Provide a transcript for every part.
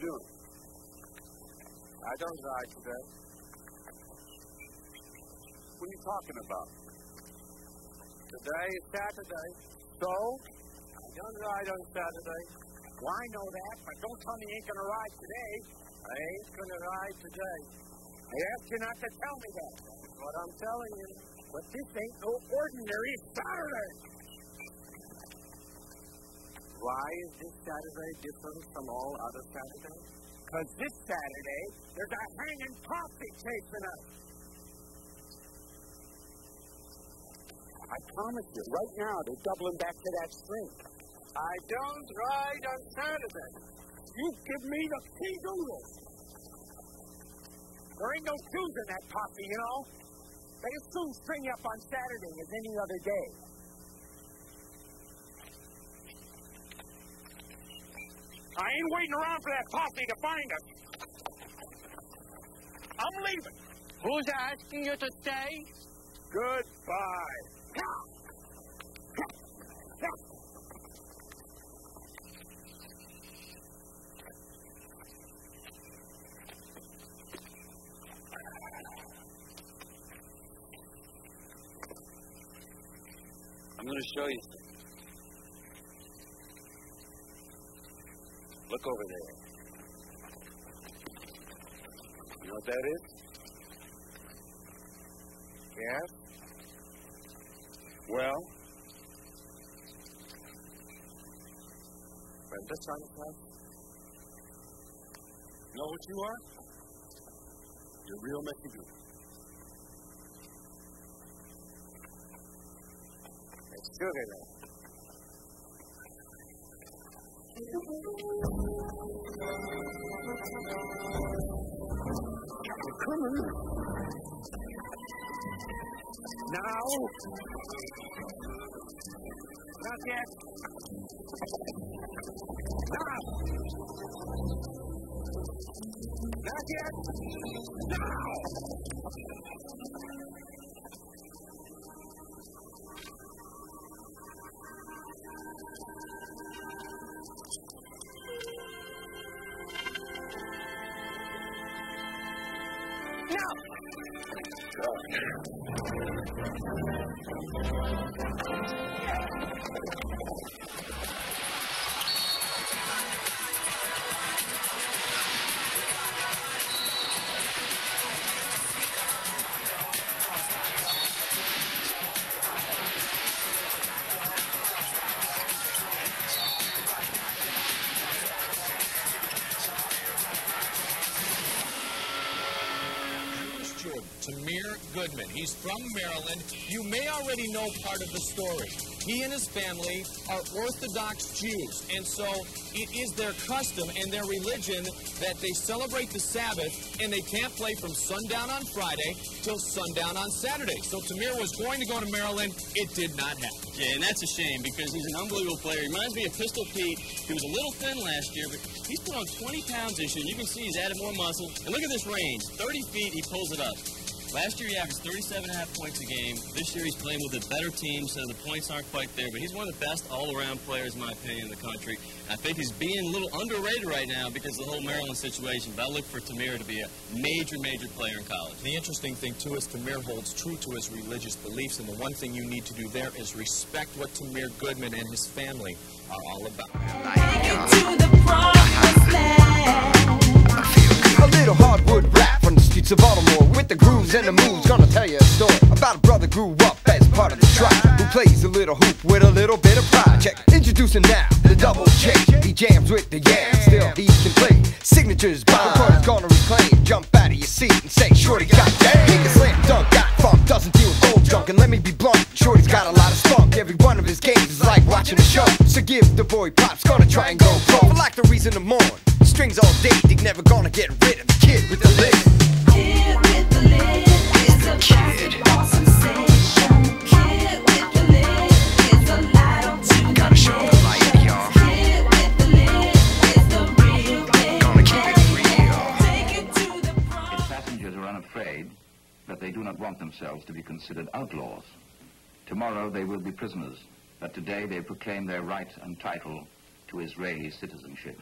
doing? I don't ride today. What are you talking about? Today is Saturday. So? I don't ride on Saturday. Well, I know that, but don't tell me you ain't gonna ride today. I ain't gonna ride today. I asked you not to tell me that. That's what I'm telling you. But this ain't no ordinary Saturday. Why is this Saturday different from all other Saturdays? Because this Saturday, there's a hanging posse chasing us. I promise you, right now, they're doubling back to that string. I don't ride on Saturday. You give me the key doodle. There ain't no shoes in that posse, you know. They as soon string you up on Saturday as any other day. I ain't waiting around for that posse to find us. I'm leaving. Who's asking you to stay? Goodbye. I'm going to show you something. Look over there. You know what that is? Gas? Well, right this side of the house. Know what you are? You're real messy good. It's sugar now. Come on. Now. Not yet. Now. Not yet. Now. Tamir Goodman. He's from Maryland. You may already know part of the story. He and his family are Orthodox Jews, and so it is their custom and their religion that they celebrate the Sabbath, and they can't play from sundown on Friday till sundown on Saturday. So Tamir was going to go to Maryland. It did not happen. Yeah, and that's a shame because he's an unbelievable player. He reminds me of Pistol Pete. He was a little thin last year, but he's put on 20 pounds this year. You can see he's added more muscle. And look at this range. 30 feet, he pulls it up. Last year he averaged 37.5 points a game. This year he's playing with a better team, so the points aren't quite there. But he's one of the best all-around players, in my opinion, in the country. I think he's being a little underrated right now because of the whole Maryland situation. But I look for Tamir to be a major, major player in college. The interesting thing, too, is Tamir holds true to his religious beliefs, and the one thing you need to do there is respect what Tamir Goodman and his family are all about. To the promised land. A little hardwood rap from the streets of Baltimore with the grooves and the moves. Gonna tell you a story about a brother grew up as part of the tribe who plays a little hoop with a little bit of pride. Check, introducing now the double J. He jams with the yam, still he can play. Signatures by the part he's gonna reclaim. Jump out of your seat and say, Shorty got damn. He can slam dunk, got funk, doesn't deal with gold junk. And let me be blunt, Shorty's got a lot of spunk. Every one of his games is like watching a show. So give the boy props, gonna try and go pro. For like the reason to mourn. Strings all day, they never gonna get rid of the kid with the lid. Kid with the lid is a basketball sensation. Kid with the lid is a light on to Gotta show the light, y'all. Kid with the lid is the real thing. Gonna keep it real. Take it to the prom. His passengers are unafraid that they do not want themselves to be considered outlaws. Tomorrow they will be prisoners, but today they proclaim their right and title to Israeli citizenship.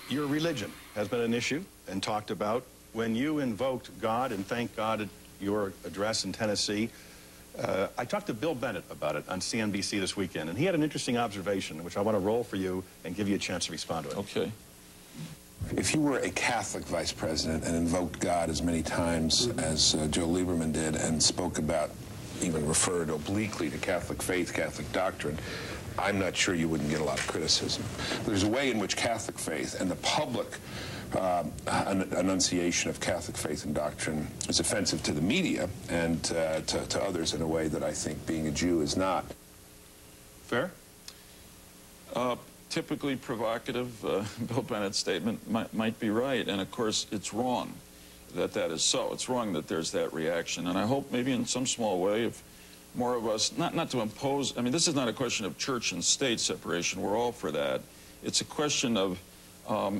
Your religion has been an issue and talked about. When you invoked God and thanked God at your address in Tennessee, I talked to Bill Bennett about it on CNBC this weekend, and he had an interesting observation, which I want to roll for you and give you a chance to respond to it. Okay. If you were a Catholic vice president and invoked God as many times as Joe Lieberman did and spoke about, even referred obliquely to Catholic faith, Catholic doctrine, I'm not sure you wouldn't get a lot of criticism. There's a way in which Catholic faith and the public enunciation of Catholic faith and doctrine is offensive to the media and to others in a way that I think being a Jew is not. Fair? Typically provocative, Bill Bennett's statement might be right, and of course it's wrong that that is so. It's wrong that there's that reaction, and I hope maybe in some small way if more of us, not to impose, I mean, this is not a question of church and state separation, we're all for that. It's a question of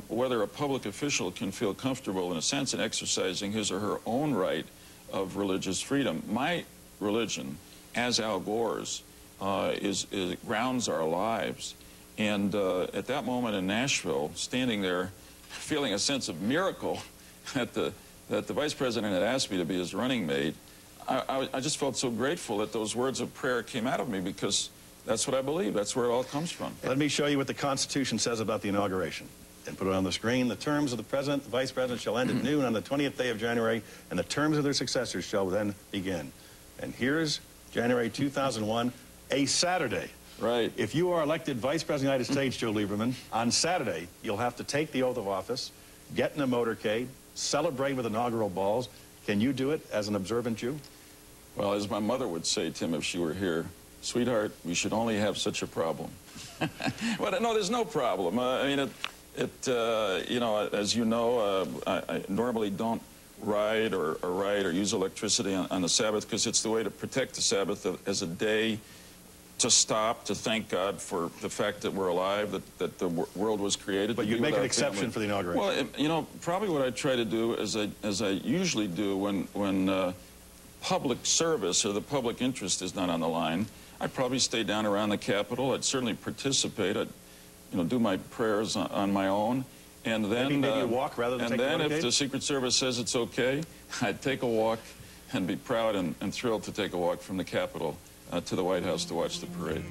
whether a public official can feel comfortable, in a sense, in exercising his or her own right of religious freedom. My religion, as Al Gore's, grounds our lives. And at that moment in Nashville, standing there, feeling a sense of miracle that the vice president had asked me to be his running mate, I just felt so grateful that those words of prayer came out of me, because that's what I believe. That's where it all comes from. Let me show you what the Constitution says about the inauguration. And put it on the screen. The terms of the president and vice president shall end at noon on the 20th day of January, and the terms of their successors shall then begin. And here's January 2001, a Saturday. Right. If you are elected vice president of the United States, Joe Lieberman, on Saturday, you'll have to take the oath of office, get in a motorcade, celebrate with inaugural balls. Can you do it as an observant Jew? Well, as my mother would say, Tim, if she were here, sweetheart, we should only have such a problem. But no, there's no problem. I mean, you know, as you know, I normally don't ride or use electricity on the Sabbath, because it's the way to protect the Sabbath as a day to stop, to thank God for the fact that we're alive, that the world was created. But you'd make an exception for the inauguration. Well, you know, probably what I try to do, as I usually do when public service or the public interest is not on the line, I'd probably stay down around the Capitol. I'd certainly participate. I'd, you know, do my prayers on my own. And then, maybe walk rather than take the motorcade? And then if the Secret Service says it's okay, I'd take a walk and be proud and thrilled to take a walk from the Capitol to the White House to watch the parade.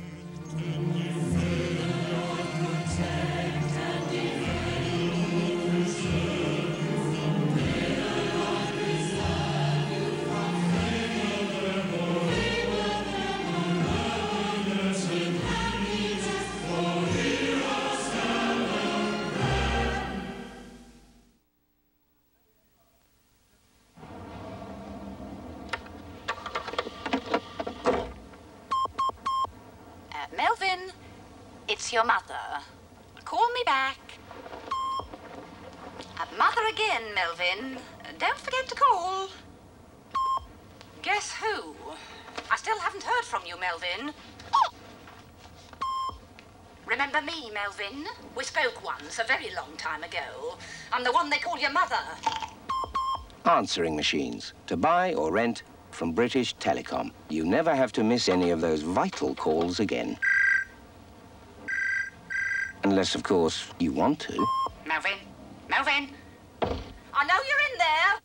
Melvin, it's your mother. Call me back. Mother again, Melvin. Don't forget to call. Guess who? I still haven't heard from you, Melvin. Remember me, Melvin? We spoke once, a very long time ago. I'm the one they call your mother. Answering machines. To buy or rent from British Telecom. You never have to miss any of those vital calls again. Unless, of course, you want to. Melvin? Melvin? I know you're in there.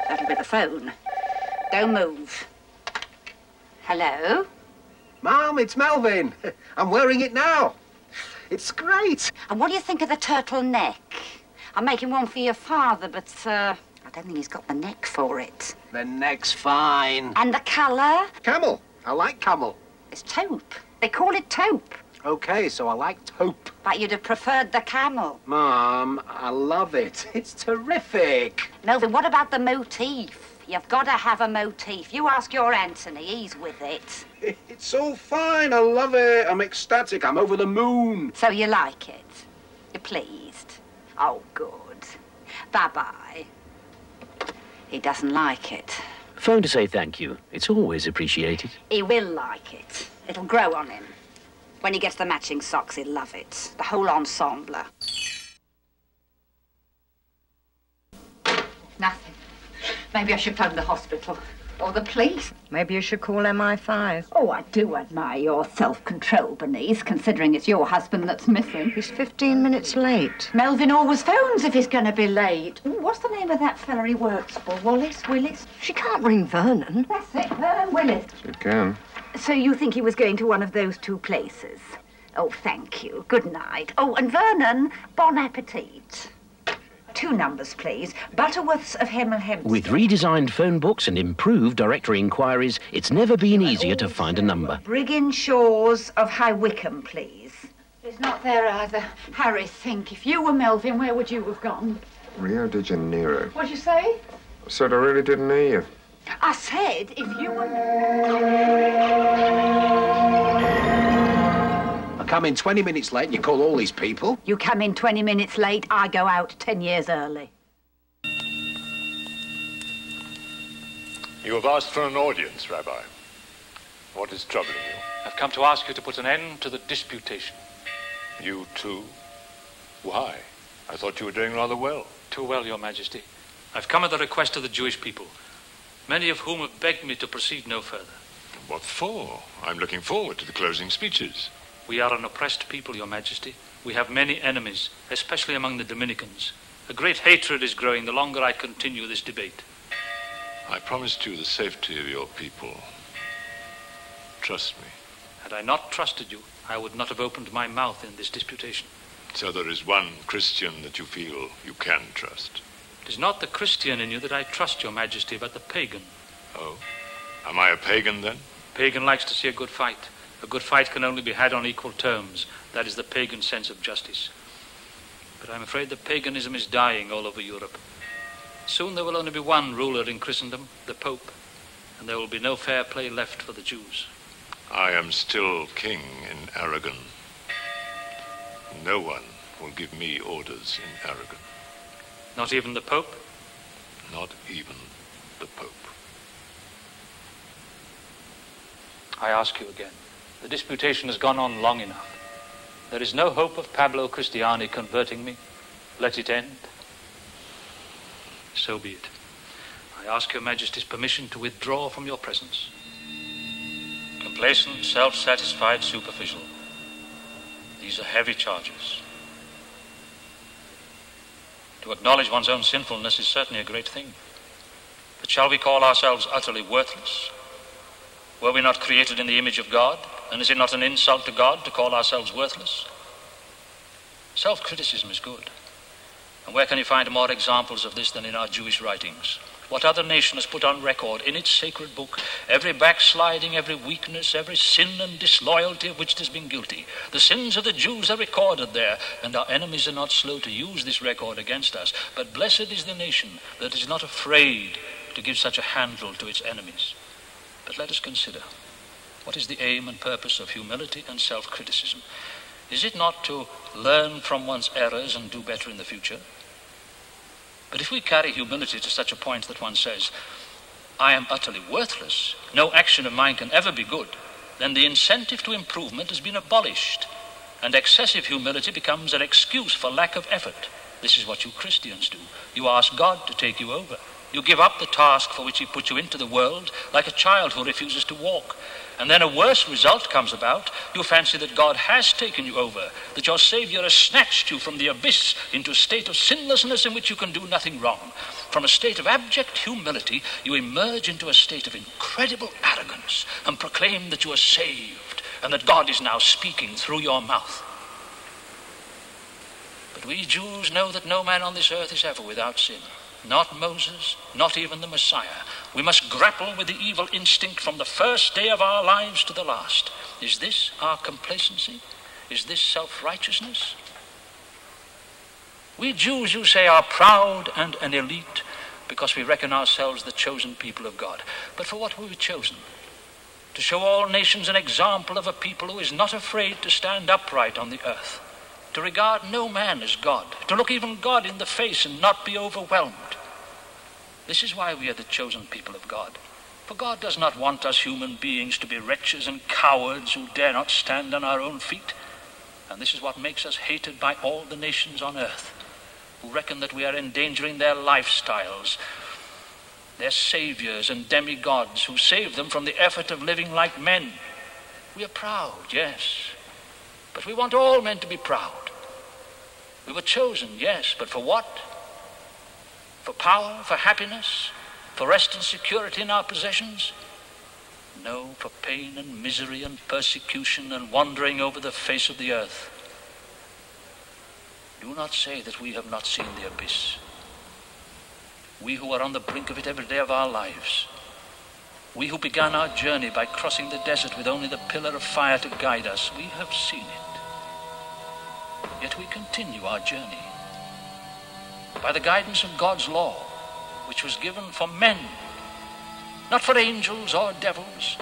That'll be the phone. Don't move. Hello? Mom, it's Melvin. I'm wearing it now. It's great. And what do you think of the turtleneck? I'm making one for your father, but, I don't think he's got the neck for it. The neck's fine. And the colour? Camel. I like camel. It's taupe. They call it taupe. Okay, so I like taupe. But you'd have preferred the camel. Mom, I love it. It's terrific. Melvin, what about the motif? You've got to have a motif. You ask your Anthony, he's with it. It's so fine. I love it. I'm ecstatic. I'm over the moon. So you like it? You're pleased? Oh, good. Bye-bye. He doesn't like it. Phone to say thank you. It's always appreciated. He will like it. It'll grow on him. When he gets the matching socks, he'll love it. The whole ensemble. Nothing. Maybe I should phone the hospital. Or the police. Maybe you should call MI5. Oh, I do admire your self-control, Bernice, considering it's your husband that's missing. He's 15 minutes late. Melvin always phones if he's going to be late. Ooh, what's the name of that fella he works for? Willis? She can't ring Vernon. That's it, Vernon Willis. She can. So you think he was going to one of those two places? Oh, thank you. Good night. Oh, and Vernon, bon appetit. 2 numbers, please. Butterworths of Hemel Hempstead. With redesigned phone books and improved directory inquiries, it's never been easier to find a number. Brigham Shaws of High Wycombe, please. It's not there either. Harry, think. If you were Melvin, where would you have gone? Rio de Janeiro. What'd you say? I said I really didn't hear you. I said, if you were... I come in 20 minutes late and you call all these people? You come in 20 minutes late, I go out 10 years early. You have asked for an audience, Rabbi. What is troubling you? I've come to ask you to put an end to the disputation. You too? Why? I thought you were doing rather well. Too well, Your Majesty. I've come at the request of the Jewish people, many of whom have begged me to proceed no further. What for? I'm looking forward to the closing speeches. We are an oppressed people, Your Majesty. We have many enemies, especially among the Dominicans. A great hatred is growing the longer I continue this debate. I promised you the safety of your people. Trust me. Had I not trusted you, I would not have opened my mouth in this disputation. So there is one Christian that you feel you can trust. It is not the Christian in you that I trust, Your Majesty, but the pagan. Oh? Am I a pagan, then? Pagan likes to see a good fight. A good fight can only be had on equal terms. That is the pagan sense of justice. But I'm afraid that paganism is dying all over Europe. Soon there will only be one ruler in Christendom, the Pope, and there will be no fair play left for the Jews. I am still king in Aragon. No one will give me orders in Aragon. Not even the Pope? Not even the Pope. I ask you again. The disputation has gone on long enough. There is no hope of Pablo Cristiani converting me. Let it end. So be it. I ask Your Majesty's permission to withdraw from your presence. Complacent, self-satisfied, superficial. These are heavy charges. To acknowledge one's own sinfulness is certainly a great thing. But shall we call ourselves utterly worthless? Were we not created in the image of God? And is it not an insult to God to call ourselves worthless? Self-criticism is good. And where can you find more examples of this than in our Jewish writings? What other nation has put on record in its sacred book every backsliding, every weakness, every sin and disloyalty of which it has been guilty? The sins of the Jews are recorded there, and our enemies are not slow to use this record against us. But blessed is the nation that is not afraid to give such a handle to its enemies. But let us consider, what is the aim and purpose of humility and self-criticism? Is it not to learn from one's errors and do better in the future? But if we carry humility to such a point that one says, I am utterly worthless, no action of mine can ever be good, then the incentive to improvement has been abolished, and excessive humility becomes an excuse for lack of effort. This is what you Christians do. You ask God to take you over. You give up the task for which he put you into the world, like a child who refuses to walk. And then a worse result comes about. You fancy that God has taken you over, that your Savior has snatched you from the abyss into a state of sinlessness in which you can do nothing wrong. From a state of abject humility, you emerge into a state of incredible arrogance and proclaim that you are saved and that God is now speaking through your mouth. But we Jews know that no man on this earth is ever without sin. Not Moses, not even the Messiah. We must grapple with the evil instinct from the first day of our lives to the last. Is this our complacency? Is this self-righteousness? We Jews, you say, are proud and an elite because we reckon ourselves the chosen people of God. But for what were we chosen? To show all nations an example of a people who is not afraid to stand upright on the earth. To regard no man as God, to look even God in the face and not be overwhelmed. This is why we are the chosen people of God. For God does not want us human beings to be wretches and cowards who dare not stand on our own feet. And this is what makes us hated by all the nations on earth, who reckon that we are endangering their lifestyles their saviors and demigods who saved them from the effort of living like men. We are proud, yes, but we want all men to be proud. We were chosen, yes, but for what? For power, for happiness, for rest and security in our possessions? No, for pain and misery and persecution and wandering over the face of the earth. Do not say that we have not seen the abyss. We who are on the brink of it every day of our lives. We who began our journey by crossing the desert with only the pillar of fire to guide us, we have seen it. Yet we continue our journey. By the guidance of God's law, which was given for men, not for angels or devils.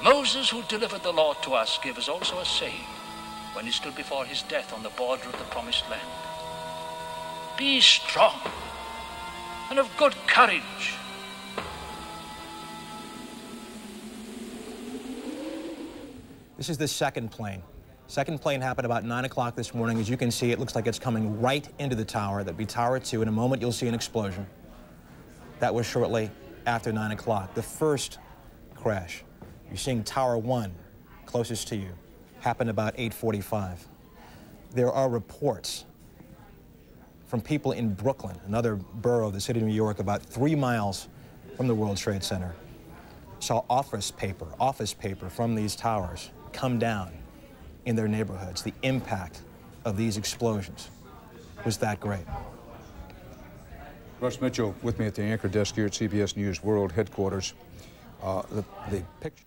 Moses, who delivered the law to us, gave us also a saying when he stood before his death on the border of the promised land. Be strong and of good courage. This is the second plane. Second plane happened about 9 o'clock this morning. As you can see, it looks like it's coming right into the tower. That'd be Tower 2. In a moment, you'll see an explosion. That was shortly after 9 o'clock. The first crash, you're seeing Tower 1, closest to you, happened about 8:45. There are reports from people in Brooklyn, another borough of the city of New York, about 3 miles from the World Trade Center, saw office paper from these towers come down in their neighborhoods. The impact of these explosions was that great. Russ Mitchell with me at the anchor desk here at CBS News World Headquarters. The picture.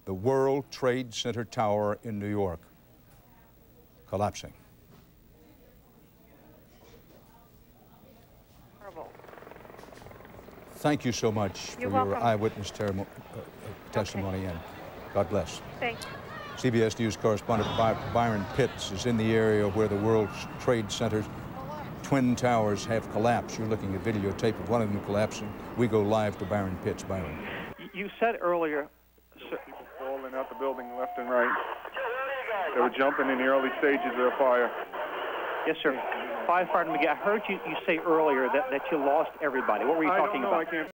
The World Trade Center Tower in New York collapsing. Thank you so much for your eyewitness testimony, and God bless. Thanks. CBS News correspondent Byron Pitts is in the area where the World Trade Center's twin towers have collapsed. You're looking at videotape of one of them collapsing. We go live to Byron Pitts. Byron. You said earlier, people falling out the building left and right. They were jumping in the early stages of the fire. Yes, sir. Firefighter McGee, I heard you say earlier that you lost everybody. What were you talking about? I can't